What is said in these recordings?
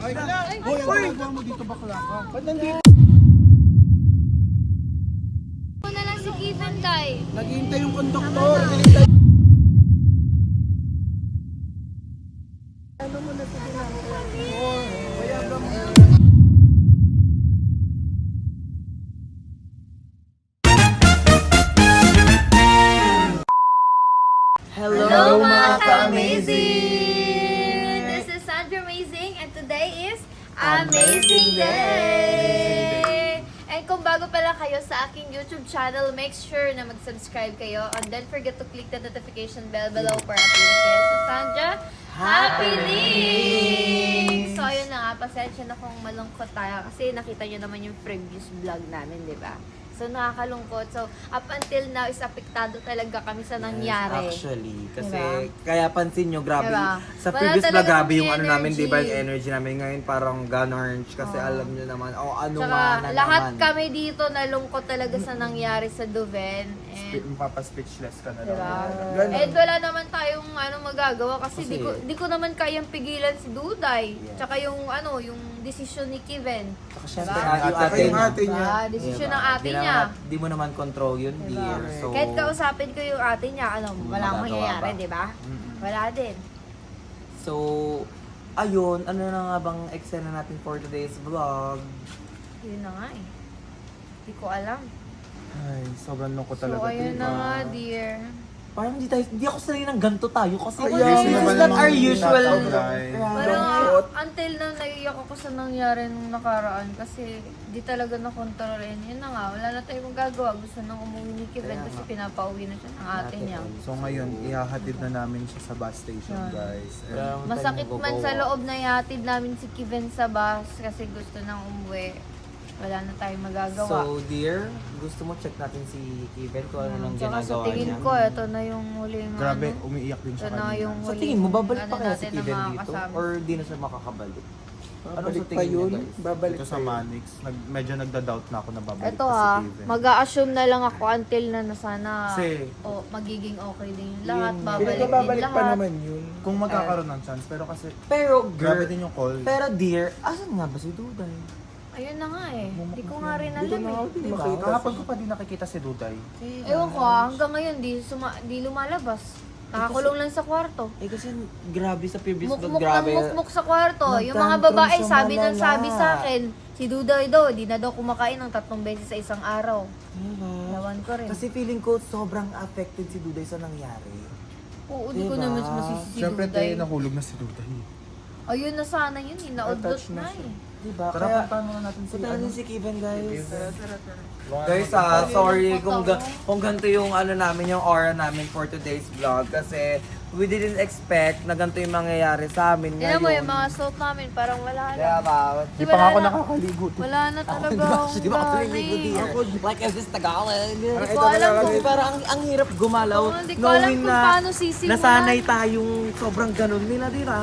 Ay, hoy, ang ginagawa mo dito, bakla ka? Ba't nandito? Ako na lang si Kevin, Tay. Naghihintay yung konduktor. Hinihintay. Ano mo na sa ginagawa mo? Bayagan mo. Hello mga ka-amazing! This is Sandra Amazing and today is Amazing Day! And kung bago pa lang kayo sa aking YouTube channel, make sure na mag-subscribe kayo and don't forget to click the notification bell below para updated kayo sa Sandra Happy Links! So ayun na nga, pasensya na kung malungkot tayo kasi nakita nyo naman yung previous vlog namin, di ba? So, nakakalungkot. So, up until now, is apektado talaga kami sa nangyari. Yes, actually. Kasi, Diba? kaya pansin nyo, grabe. Diba? Sa Wala previous vlog, talagang grabe yung ano namin, energy. di ba, yung energy namin. Ngayon, parang ganarns. Kasi alam nyo naman, ano Tsaka, man na lahat naman. kami dito nalungkot talaga sa nangyari sa Duven. And, Mapapa-speechless ka na diba? Ganun. And wala naman tayong magagawa kasi, Kasi- di ko naman kayang pigilan si Duday. Yeah. Tsaka yung desisyon ni Kevin. Saka syempre, Diba? yung Saka ate yung niya. ate niya. Desisyon Diba? ng ate niya. Di mo naman control yun, Diba? dear. So, Kahit kausapin ko yung ate niya, walang magagawa mangyayari, ba? di ba? Wala din. So, ayun, ano na nga bang eksena natin for today's vlog? Yun na nga eh. Hindi ko alam. Ay, sobrang lungkot So, talaga. ayun na nga, dear. Parang hindi ako sanay ng ganito tayo kasi Ako this din. is not our usual. Tatawag. Parang Lungkot. until na naiiyak ako sa nangyari nung nakaraan kasi di talaga na-controlin. Yun na nga, wala na tayong magagawa. Gusto nang umuwi ni Kevin Kaya kasi nga. pinapauwi na siya ng ate niya. So ngayon, ihahatid na namin siya sa bus station, Yan. guys. And Wala naman Masakit tayong man magagawa. sa loob na ihatid namin si Kevin sa bus kasi gusto nang umuwi. Wala na tayong magagawa. So, dear, gusto mo check natin si Kevin kung ano nang Tsaka sa ginagawa tingin niya? ko, ito na yung huling grabe, umiiyak din Ito siya na kanina. yung Sa huling tingin mo, babalik pa kaya si natin na Kevin mga dito? kasama. Or di na siya makakabalik? Babalik sa pa tingin niyo, yun. guys? Babalik dito sa Manix. Medyo nagda-doubt na ako na babalik Ito pa si Kevin. mag-a-assume na lang ako until na sana Kasi- magiging okay din yung lahat, Yun, babalik din Babalik lahat. pa naman yun. Kung magkakaroon ng chance. Pero kasi, Pero, grabe girl, din yung call. pero dear, asan nga ba si Duday? Ayun na nga eh, hindi ko nga rin Hindi ko alam na eh. din Diba? makita. Kahapon ko pa din nakikita si Duday. Ewan ko hanggang ngayon di lumalabas. Nakakulong lang sa kwarto. Eh kasi grabe sa previous vlog, Mukmuk ng grabe. mukmuk sa kwarto. Yung mga Nagtantrum babae siya sabi ng malala. sabi sa akin, si Duday daw, di na daw kumakain ng 3 beses sa isang araw. Diba? Lawan ko rin. Kasi feeling ko sobrang affected si Duday sa nangyari. Oo, di ko Diba? naman masisi si Siyempre, Duday. nahulog na si Duday. Ayun na sana yun, inaudlot Attached na na siya. eh. Diba? Tara, Kaya, puntahan muna natin si punta natin si Kevin, guys. Guys, Guys, sorry kung ganito yung namin, yung aura namin for today's vlog. Kasi we didn't expect na ganito yung mangyayari sa amin Tignan ngayon. mo yung mga suot namin, parang wala Kaya na. ba? Di pa nga ako nakakaligo. Wala na talaga. Di ba ako Ang tuligo, dami. dear? Like, is this Tagalog? Hindi ko alam Kasi kung parang ang hirap gumalaw. Oo, hindi ko alam knowing kung na paano sisimulan. nasanay tayong sobrang ganun nila, di ba?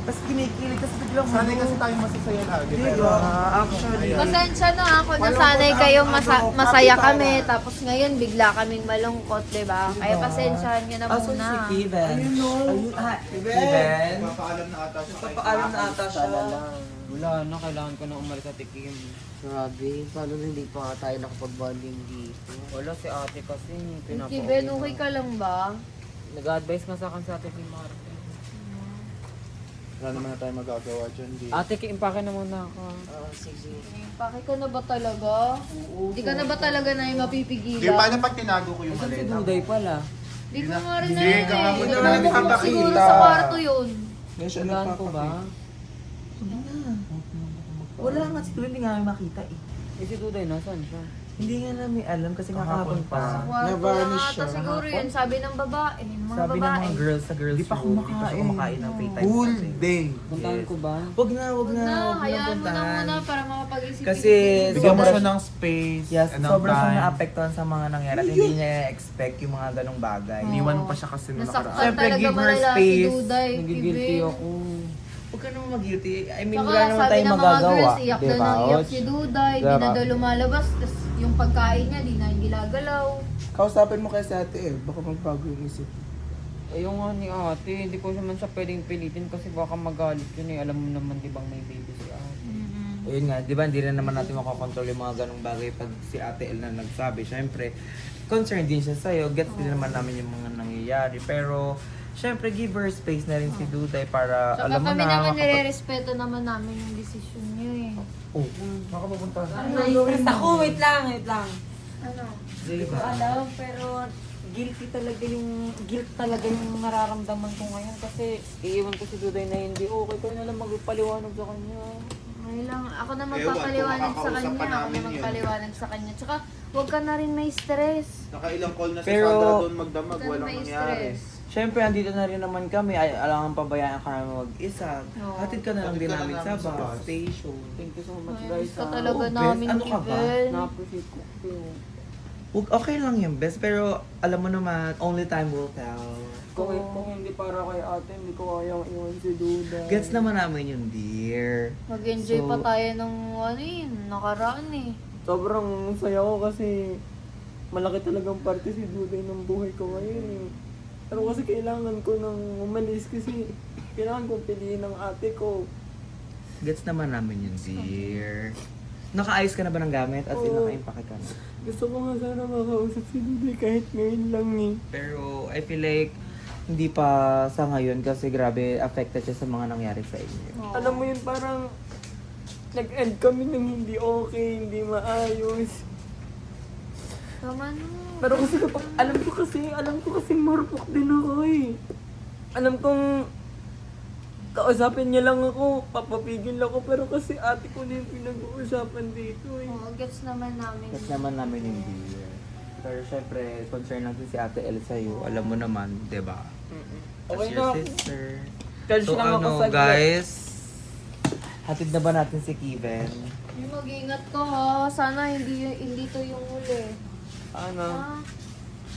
Tapos kinikilig, tapos biglang Sanay kasi tayo masasaya lagi. Di Pero, ba? Actually. Pasensya na ako, nasanay kayong masaya kami, tapos ngayon bigla kaming malungkot, di ba? Kaya pasensyahan nyo na Aso muna. si Kevin? Ayun, Kevin? Papaalam na ata siya. Papaalam na ata siya. Wala na, kailangan ko na umalis sa Tikim. Grabe, paano hindi pa nga tayo nakapag-bonding dito? Wala si ate kasi, pinapauwi Kevin, na. okay ka lang ba? Nag-advise nga sa akin sa ate si Martin. Wala naman na tayo magagawa dyan. Di. Ate, impake na muna ako. Sige. Bakit ka na ba talaga? Hindi ka na ba talaga na yung Di, mapipigilan? paano pag tinago ko yung Saan si maleta? Duday pala? Hindi ko nga rin Hindi, alam eh. kahapon na lang Nagmamukha nakakita. siguro sa kwarto yun. Walaan ko ba? Wala nga si Kevin, hindi nga namin makita eh. Eh si Duday, nasaan siya? Hindi nga namin alam kasi nga kahapon pa. Sa kwarto lang Na-vanish ata siya. siguro yun, sabi ng babae. Mga Sabi ng babae. mga girls sa girls Di pa room, kumakain. Di pa siya kumakain ng free time. Full kasi. day. Puntahan ko ba? Wag na, wag Huwag na. na, Wag na hayaan mo na puntahan. muna para makapag-isip. Kasi Bigyan mo sobrang- siya ng space Yes, and ng sobrang siyang time. naapektuhan sa mga nangyari at hindi niya expect yung mga ganong bagay. Iniwan mo pa siya kasi nung Nasaktan nakaraan. Siyempre, talaga give her malala si space. Duday. Nagigilty Kevin. ako. Huwag ka naman mag-guilty. I mean, Saka wala naman sabi tayong ng mga magagawa. girls, iyak na Diba? nang iyak si Duday. Di na Diba? daw lumalabas. Tapos yung pagkain niya, di na ginagalaw. Kausapin mo kasi ate eh. Baka magbago yung isip. Yung nga ni ate, hindi ko naman siya pwedeng pilitin kasi baka magalit yun eh. Alam mo naman, di ba, may baby si ate. Ayun nga, di ba, hindi rin naman natin makakontrol yung mga ganong bagay pag si Ate El na nagsabi. Siyempre, concerned din siya sa'yo. Gets din naman namin yung mga nangyayari. Pero, siyempre, give her space na rin si Duday para, Saka alam mo kami na, naman nire-respeto naman namin yung desisyon niyo eh. Oh, makapupunta. Stress ako, wait lang. Ano? Hindi ko alam, pero guilt talaga yung nararamdaman ko ngayon kasi iiwan ko si Duday na hindi okay. Kaya na lang magpaliwanag sa kanya. May lang, ako na Ewan, magpapaliwanag kung sa makakausap kanya. pa Ako na namin yun. magpaliwanag sa kanya. Tsaka, huwag ka na rin may stress. Nakailang call na si Pero- Sandra doon magdamag, Huwag ka na walang may nangyari. stress. Siyempre, andito na rin naman kami. Ay, alangan pabayaan ka namin mag-isa. Oo. Hatid ka na lang Hatid din ka na namin sa namin sa bus bus. station. Thank you so much Ay, guys. miss ka talaga Oh, namin, Bes, ano ka ba? Kiven. Na-appreciate ko kayo. Okay lang yun, best. Pero, alam mo naman, only time will tell. Kung hindi para kay ate, hindi ko kayang iwan si Duday. Gets naman namin yun, dear. Mag-enjoy So- pa tayo nung ano yun, nakaraan eh. Sobrang saya ko kasi malaki talagang parte si Duday ng buhay ko ngayon eh. Pero kasi kailangan ko nang umalis kasi kailangan kong piliin ng ate ko. Gets naman namin yun, dear. Nakaayos ka na ba ng gamit? At Oo. naka-impake ka na? Gusto ko nga sana makausap si Duday kahit ngayon lang eh. Pero, I feel like, hindi pa sa ngayon kasi grabe, affected siya sa mga nangyari sa inyo. Oo. Alam mo yun, parang nag-end kami ng hindi okay, hindi maayos. Tama na. Pero kasi kapag, alam ko kasi marupok din ako eh. Alam kong kausapin niya lang ako, papapigil ako, pero kasi ate ko na yung pinag-uusapan dito eh. Oo, gets naman namin. Gets naman namin yung dear. Pero syempre, concern lang din si Ate El sa'yo. Alam mo naman, di ba? Okay As na. your sister. Catch So lang ako ano, sa guys? Hatid na ba natin si Kiven? Mag-ingat ka ha. Sana hindi to yung huli. Ano, Ha?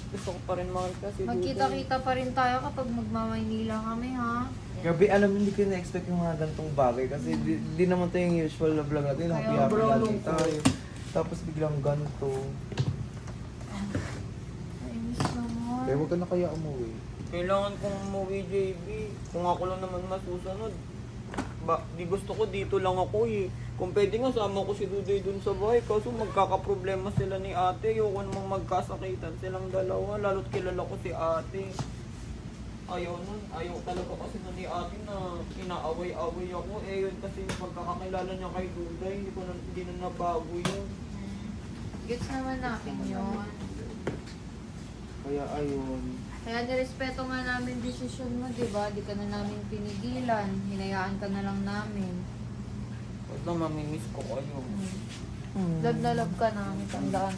gusto ko pa rin makita si Duday. Magkita-kita pa rin tayo kapag magmamaynila kami ha. Grabe, alam mo, hindi ko na-expect yung mga ganitong bagay kasi di naman to yung usual na vlog natin. Happy happy sobrang lagi lungkot. tayo. Tapos biglang ganito. Ay, miss naman. Pero huwag ka na kaya umuwi. Kailangan kong umuwi, JB. Kung ako lang naman masusunod. Di gusto ko dito lang ako eh. Kung pwede nga, sama ko si Duday dun sa bahay. Kaso magkakaproblema sila ni ate. Ayoko namang magkasakitan silang dalawa. Lalo't kilala ko si ate. Ayaw nun. Ayaw talaga kasi na ni ate na inaaway-away ako. Eh yun kasi yung pagkakakilala niya kay Duday. Hindi na nabago yun. Gets naman natin yun. Kaya ayun. Kaya nirespeto nga namin desisyon mo, di ba? Di ka na namin pinigilan. Hinayaan ka na lang namin. Huwag lang mamimiss ko kayo. Love na love ka namin, tandaan.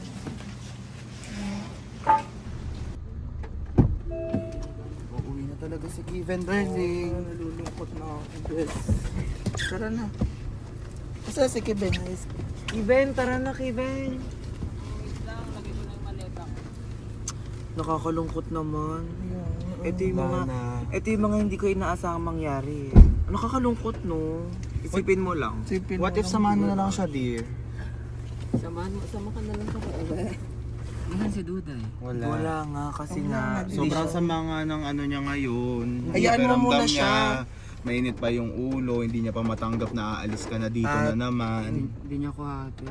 Uuwi na talaga si Kiven, darling. Nalulungkot na ako. Bes. Tara na. Kasi si Kiven, Kiven, tara na Kiven. Nakakalungkot naman. Ito yung mga hindi ko inaasahang mangyari. Nakakalungkot, no? Isipin mo lang. What if samahan mo na lang siya, dear? Sama ka na lang sa kaya. Ilan si Duday? Wala nga, kasi nga. hindi Sobrang siya- sama nga ng ano niya ngayon. Hayaan mo Pakiramdam muna siya. Mainit pa yung ulo, hindi niya pa matanggap na aalis ka na dito na naman. Hindi niya ko hati.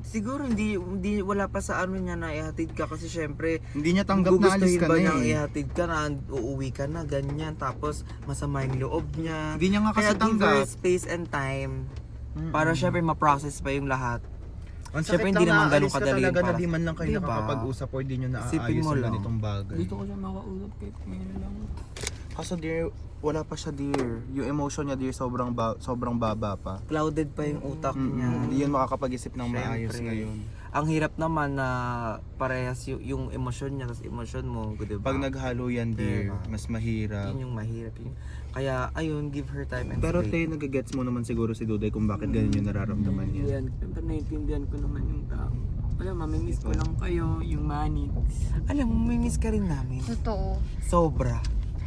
Siguro hindi wala pa sa ano niya na ihatid ka kasi syempre Hindi niya tanggap na alis gugustuhin ka ba na niyang eh. ihatid ka na, uuwi ka na, ganyan. Tapos masama yung loob niya. Hindi niya nga kasi Kaya give her tanggap. space and time para syempre ma-process pa yung lahat. Ang Siyempre, sakit hindi lang naman na ganun aalis ka kadali talaga para na di man lang kayo Diba? nakakapag-usap or di nyo Isipin naaayos mo yung lang. ganitong bagay. Gusto ko siya makausap kahit ngayon lang. Kaso dear, wala pa siya dear. Yung emotion niya dear sobrang baba pa. Clouded pa yung utak niya. Hindi yun makakapag-isip ng maayos Siyempre. ngayon. Ang hirap naman na parehas yung emosyon niya tapos emosyon mo, diba? Pag naghalo yan dear, Diba? mas mahirap. Yun yung mahirap. Kaya ayun, give her time and Pero space. te, nagagets mo naman siguro si Duday kung bakit ganun yung nararamdaman niya. Siyempre naiintindihan ko naman yung tao. Wala, mamimiss ko lang kayo, yung manix. Alam mo, may miss ka rin namin. Totoo. Sobra.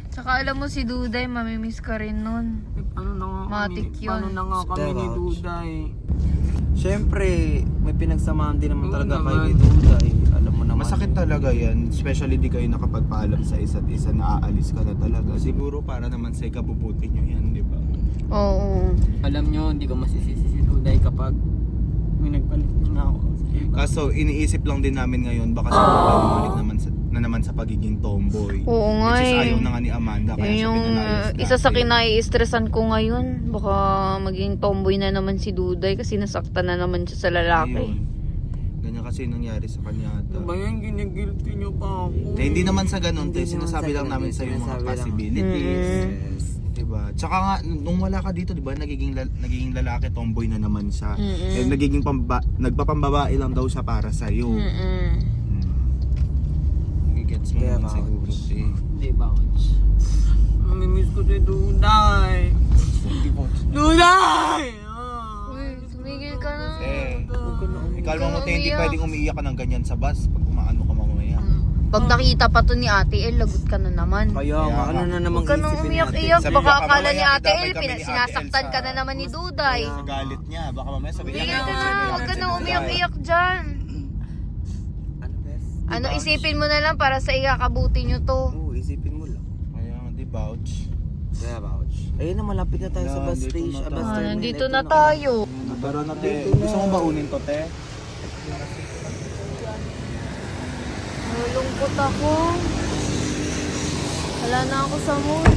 Tsaka alam mo si Duday, mamimiss ka rin nun. Ano na nga kami, Matik yun. paano na nga kami ni Ouch. Duday. Siyempre, may pinagsamahan din naman Oo talaga naman. kayo ni Duday. Alam mo naman. Masakit talaga yan, especially di kayo nakapagpaalam sa isa't isa na aalis ka na talaga. Siguro para naman sa ikabubuti nyo yan, di ba? Oo. Alam nyo, hindi ko masisisi si Duday kapag may nagpalit na ako. Kaso iniisip lang din namin ngayon baka sa bumalik naman sa pagiging tomboy. Oo nga Which is eh. ayaw na nga ni Amanda kaya Yun siya yung pinalayas isa sa natin. kinai-stressan ko ngayon. Baka maging tomboy na naman si Duday kasi nasaktan na naman siya sa lalaki. Ayun. Ganyan kasi nangyari sa kanya ata. Ba yan, ginigilty nyo pa ako. Hindi naman sa ganun, Hindi te. naman Sinasabi sa lang ganun, namin sa yung mga sinasabi lang. possibilities. Yes. Diba? Tsaka nga, nung wala ka dito, diba, nagiging lalaki, tomboy na naman siya. Mm-mm. Eh, nagpapambabae lang daw siya para sa'yo. Gets mo Kaya naman nga, siguro, te. Hindi ba, Coach? Mamimiss ko si Duday. Duday! Uy, tumigil ka na. Ikalma mo, te, hindi pwedeng umiiyak ka ng ganyan sa bus pag umaano ka mamaya. Pag nakita pa to ni Ate El, lagot ka na naman. Kaya nga, ano na namang Huwag ka nang isipin natin? umiyak-iyak. Sabi Baka baka akala mamaya ni Ate idamay El, kami ni Ate El sinasaktan ka sa- na naman ni Duday. Sa galit niya, baka mamaya sabihin Tumigil niya, ka na. Huwag ka nang umiyak-iyak dyan. Ano, bes? Ano, isipin mo na lang para sa ikakabuti nyo to. Oo, isipin mo lang. Kaya nga, di vouch. Kaya vouch. Ayun na, malapit na tayo sa Yan, bus dito station. na tayo. Bus terminal. Nandito Ito na tayo. Tara na, te. Gusto mo baunin to, te? Nalungkot ako. Wala na ako sa mood.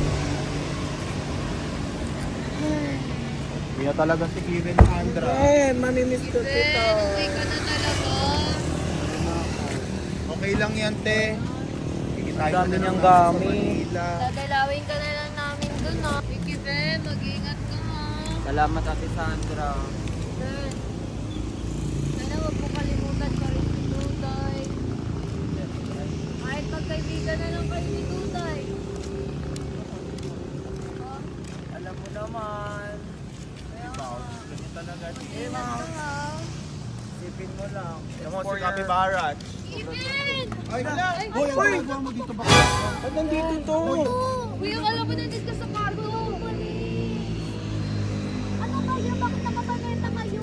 Kaya talaga si Kevin Sandra. Mamimiss ko kita. Uwi ka na talaga. Okay lang yan, te. Kikitayin Dami mo na niyang lang sa gamit. Manila. Dadalawin ka na lang namin dun, ha? Vicky Ben, mag-ingat ka, ha? Salamat, Ate Sandra. Ben, sana huwag mo kalimutan pa rin si Duday. Kahit magkaibigan na lang kayo ni Duday. Alam mo naman. Ingat ka, ha? Isipin mo lang. Come on, si Capybara. Kevin! Ay, hala! Hoy, ang mo dito ba? Ba't nandito to? Uy, akala mo nandito ka sa cargo. Ano kayo? Bakit nakabaleta kayo?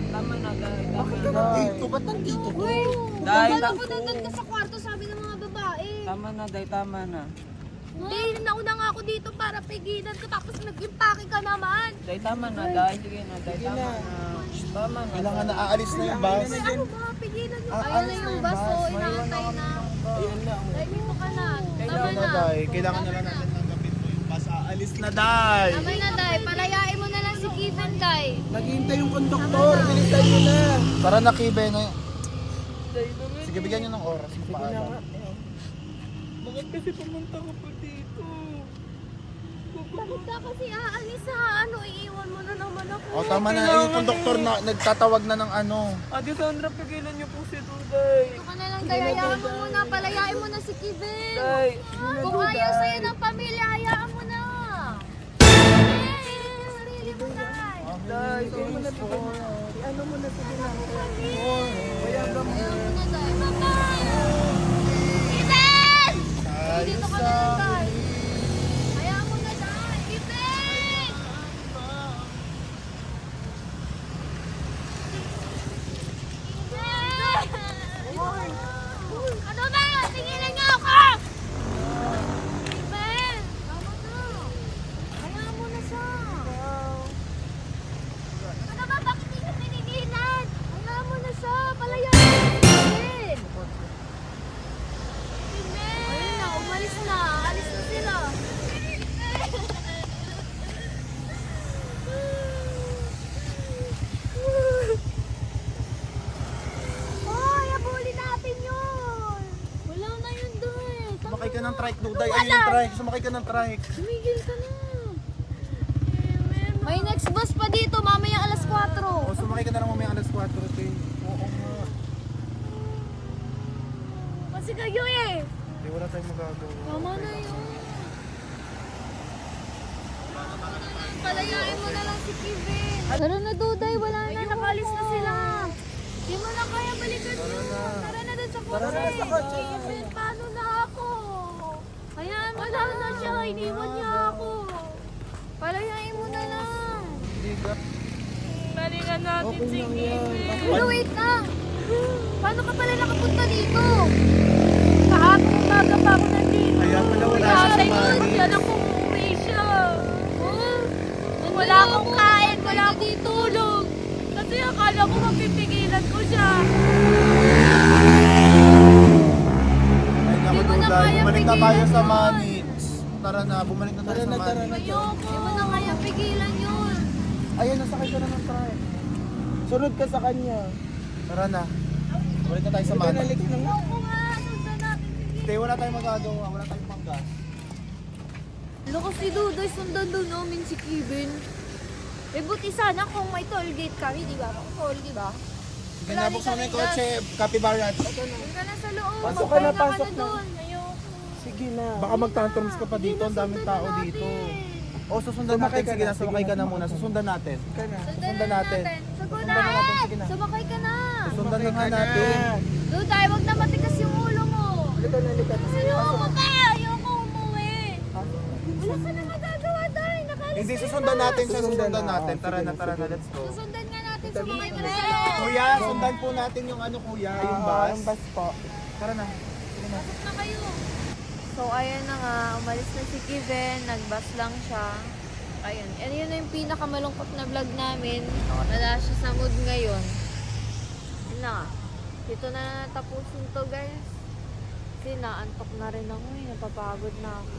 Tama na, guys. Bakit ka nandito? Ba't nandito to? Uy, Dahil akala na- ko nandun ka sa kwarto, sabi ng mga babae. Tama na, Day. Tama na. Hindi, nauna nga ako dito para pigilan ko tapos nag-impake ka naman. Day, tama na, Day. Sige na, Day. Tama na. Tama na. Kailangan na aalis na yung bus. Ay, ano ba? Pigilan nyo. Ayun na yung bus, oh, inaantay na. Ayun lang. Dahil dito ka na. Tama Kailangan na, na. Day. Kailangan na lang natin tanggapin mo yung bus. Aalis na, Day. Tama na, Day. Palayain mo na lang si Kevin, Day. Naghihintay yung konduktor. Binintay mo na. Tara na, Kibe. Sige, bigyan nyo ng oras. Paalam. Bakit kasi pumunta ka pa dito? Bakit ka kasi aalis, ha? Ano, iiwan mo na naman ako. O, tama na. Yung konduktor na nagtatawag na ng ano. Ate Sandra, pigilan niyo po si Duday. Ito ka na lang, Day. Hayaan mo muna. Palayain mo na si Kevin. Day. Kung ayaw sa'yo ng pamilya, hayaan mo na. Eh, sarili mo, Day. Day, ano mo na po? Ano mo na sige na? Hayaan mo na, Day. Bye-bye. Kevin! Dito ka na lang, Day. Hayaan mo na, Day. Kevin! Kevin! Ano ba? Tingilan niyo ako! Kevin! Tama na. Hayaan mo na siya. Ano ba? Bakit hindi ka tinigilan? Hayaan mo na siya. Palayain mo si Kevin. Kevin! Ayun na, umalis na. Alis na sila. Hoy, abulin natin yun. Wala na yun doon. Sumakay ka ng trike, Duday. Ayun yung trike. Sumakay ka ng trike. Tumigil ka na. May next bus pa dito, mamaya alas 4. O, sumakay ka na lang mamaya alas 4, te. Oo nga. Kasi kayo eh. Hindi, wala tayong magagawa. Tama na yun. Palayain mo na lang si Kevin. Tara na, Duday. Wala na. Nakalis na sila. Di mo na kaya balikan yun. Tara na dun sa kotse. Kevin, paano na ako? Hayaan mo na siya. Iniwan niya ako. Palayain mo na lang. Hindi ka. Balikan natin si Kevin. Pero wait lang. Paano ka pala nakapunta dito? Kahapon umaga pa ako nandito. Kaya pala wala siya sa Tatay ko, money. siya nang umuwi siya. Oh, Wala akong kain, wala akong tulog. Kasi akala ko mapipigilan ko siya. Ay naku, Di mo na Duday. kaya Bumalik na tayo pigilan sa yun. money. Tara na, bumalik na tayo sa money. Ayoko. Di mo na kaya pigilan yun. Ayun, nasakay ka na ng try. Sunod ka sa kanya. Tara na. Balik na tayo sa money. Ayoko nga. Sundan natin. Sige. Hindi, wala tayong magagawa. Wala tayong panggas. Loko si Dudoy, sundan doon namin si Kevin. Eh, buti sana kung may toll gate kami, di ba? Toll, di ba? Sige Wala na, rin buksan mo kami yung kotse. Capybara. Doon ka na sa loob. Pasok ka na, Magpahinga pasok na. doon. Ayoko. Sige na. Baka magtantrums ka pa dito. Ang daming tao dito. O, susundan natin. Sige na, sumakay ka na muna. Susundan natin. Sundan natin. Sundan na natin. Sige na. Sumakay ka na. Susundan na nga natin. Duday, wag na matikas yung ulo mo. Halika na, halika na. Ayoko pa. Ayoko umuwi. Wala ka na magagawa, Day. Nakalis Hindi, ka susundan na. natin siya. Susundan natin. Tara na, let's go. Susundan nga natin. Sumakay mo na sa loob. Kuya, sundan po natin yung ano, kuya. Yung bus. Yung bus po. Tara na. Pasok na kayo. So, ayan na nga. Umalis na si Kevin. Nagbus lang siya. Ayun. And yun na yung pinakamalungkot na vlog namin. Wala siya sa mood ngayon. Yun na nga. Dito na natapusin to, guys. Kasi naantok na rin ako eh. Napapagod na ako.